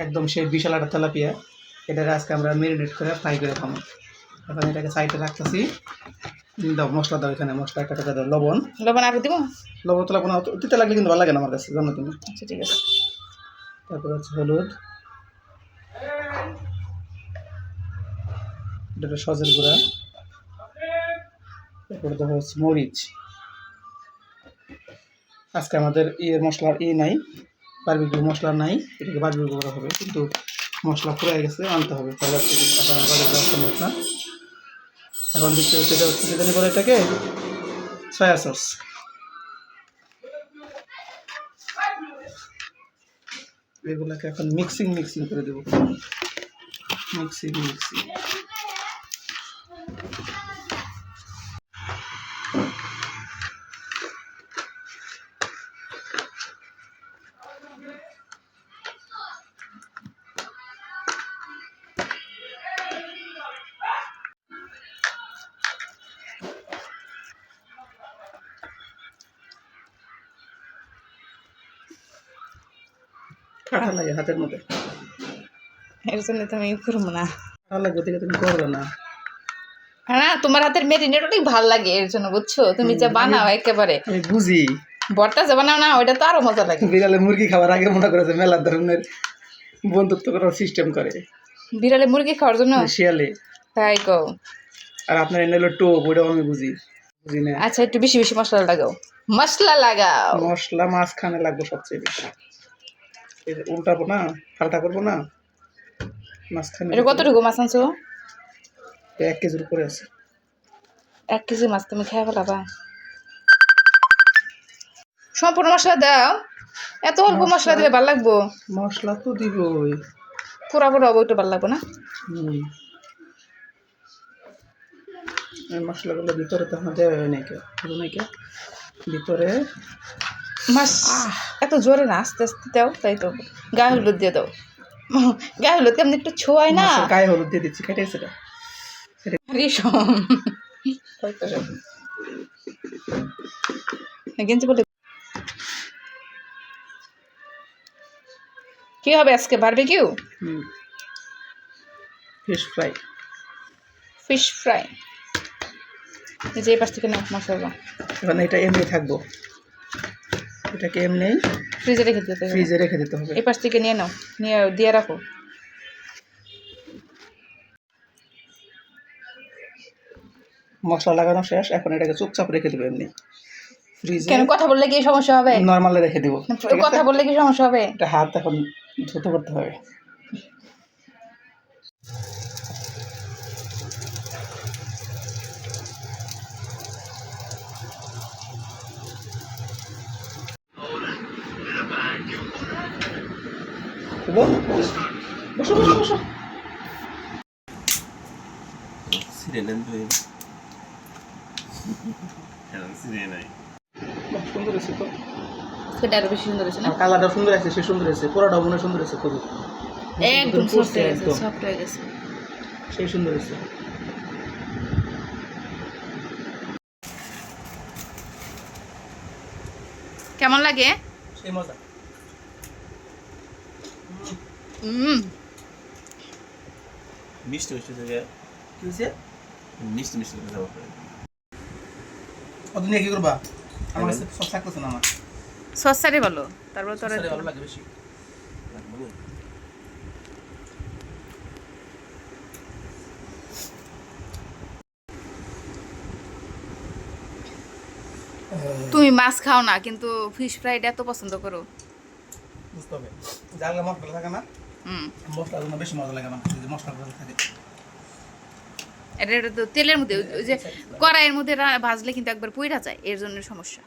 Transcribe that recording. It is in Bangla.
একদম সেই বিশাল একটা তেলাপিয়া। এটাকে আজকে আমরা ম্যারিনেট করে ফ্রাই করে খাবো। এখন এটাকে সাইডে রাখতেছি। দাও মশলা দাও, এখানে মশলা একটা টাকা দাও। লবণ আরো দিব? লবণ তো লাগবে না, দিতে লাগলে কিন্তু ভালো লাগে না আমার কাছে, জানো তুমি। আচ্ছা ঠিক আছে। তারপর হচ্ছে হলুদ, এটা সজের গুঁড়া, তারপরে দেখা হচ্ছে মরিচ। আজকে আমাদের মশলার নাই, বারবিকিউ মশলা নাই, এটাকে বারবিকিউ করা হবে, কিন্তু মশলা ফুরাই গেছে, আনতে হবে বাজার থেকে, সম্ভব না। এখন দিতে হচ্ছে এটা হচ্ছে যেটা বলে এটাকে সয়া সস। এগুলোকে এখন মিক্সিং করে দেবো, মিক্সিং। কাটা লাগে হাতের মধ্যে, এর জন্য তুমি করবো না। কাটা লাগবে থেকে তুমি করবে না। হ্যাঁ তোমার হাতের মেরিনেট অনেক ভালো লাগে এর জন্য, বুঝছো? তুমি যা বানাও একেবারে আমি বুঝি। ভর্তা যা বানাও না ওইটা তো আরো মজা লাগে। বিড়ালে মুরগি খাওয়ার আগে মনে করেছে মেলা ধরনের বন্ধুত্ব করার সিস্টেম করে। বিড়ালে মুরগি খাওয়ার জন্য? শিয়ালে। তাই কও? আর আপনার এনে হলো টোপ, ওইটাও আমি বুঝি না। আচ্ছা একটু বেশি বেশি মশলা লাগাও, মশলা লাগাও। মশলা মাঝখানে লাগবে সবচেয়ে বেশি। উল্টাবো না, পাল্টা করবো না, মাঝখানে। এটা কতটুকু মাছ আনছো? 1 কেজির উপরে আছে। 1 কেজি মাছ তুমি খেয়ে ফেলাবা? সম্পূর্ণ মশলা দাও, এত অল্প মশলা দিলে ভালো লাগবো? মশলা তো দিবই, পুরা পুরা ওইটা ভালো লাগবো না। মশলাগুলো ভিতরে তখন দেওয়া হয় নাকি ভিতরে মাছ এত জোরে না, আস্তে আস্তে দাও। তাই তো গায়ে হলুদ দিয়ে দাও। গায়ে হলুদ কেমন একটু ছোঁয়াই না। গায়ে হলুদ দিয়ে দিচ্ছি, কেটে সেটা কি হবে আজকে? Barbecue, fish fry. Fish fry. যে পাশ থেকে নাও মশলা। এখন এটা এমনি থাকবো, এটাকে এমনি ফ্রিজে রেখে দিতে হবে। ফ্রিজে রেখে দিতে হবে। এই পাশ থেকে নিয়ে নাও, নিয়ে দিয়ে রাখো। মশলা লাগানো শেষ, এখন এটাকে চুপচাপ রেখে দেবো এমনি ফ্রিজে। কেন কথা বললে কি সমস্যা হবে? নরমালে রেখে দেবো। কথা বললে কি সমস্যা হবে? এটা হাত এখন ধুতে করতে হবে। বসো বসো বসো। সুন্দর হয়েছে তো, সেটা আরো বেশি সুন্দর হয়েছে না? কালারটা সুন্দর আছে, সে সুন্দর আছে, পুরোটা মনে সুন্দর আছে, খুবই একদম সফট হয়ে গেছে, সফট হয়ে গেছে, সেই সুন্দর হয়েছে। কেমন লাগে? সেই মজা। মিষ্টি মিষ্টি থেকে কি হয়েছে? মিষ্টি মিষ্টি থেকে যাওয়া পড়ে। অত নিয়ে কি করবা? আমার কাছে সব থাকতেছে না, আমার সস সারি ভালো, তারপর তো ভালো লাগে বেশি। তুমি মাছ খাও না কিন্তু ফিশ ফ্রাইটা এত পছন্দ করো। বুঝতে হবে, জানলে মশলা থাকে না, মশলাগুলো বেশি মজা লাগে আমার কাছে, যে মশলাগুলো থাকে। এটা তো তেলের মধ্যে, ওই যে কড়াইয়ের মধ্যে ভাজলে কিন্তু একবার পুইরা যায়, এর জন্য সমস্যা।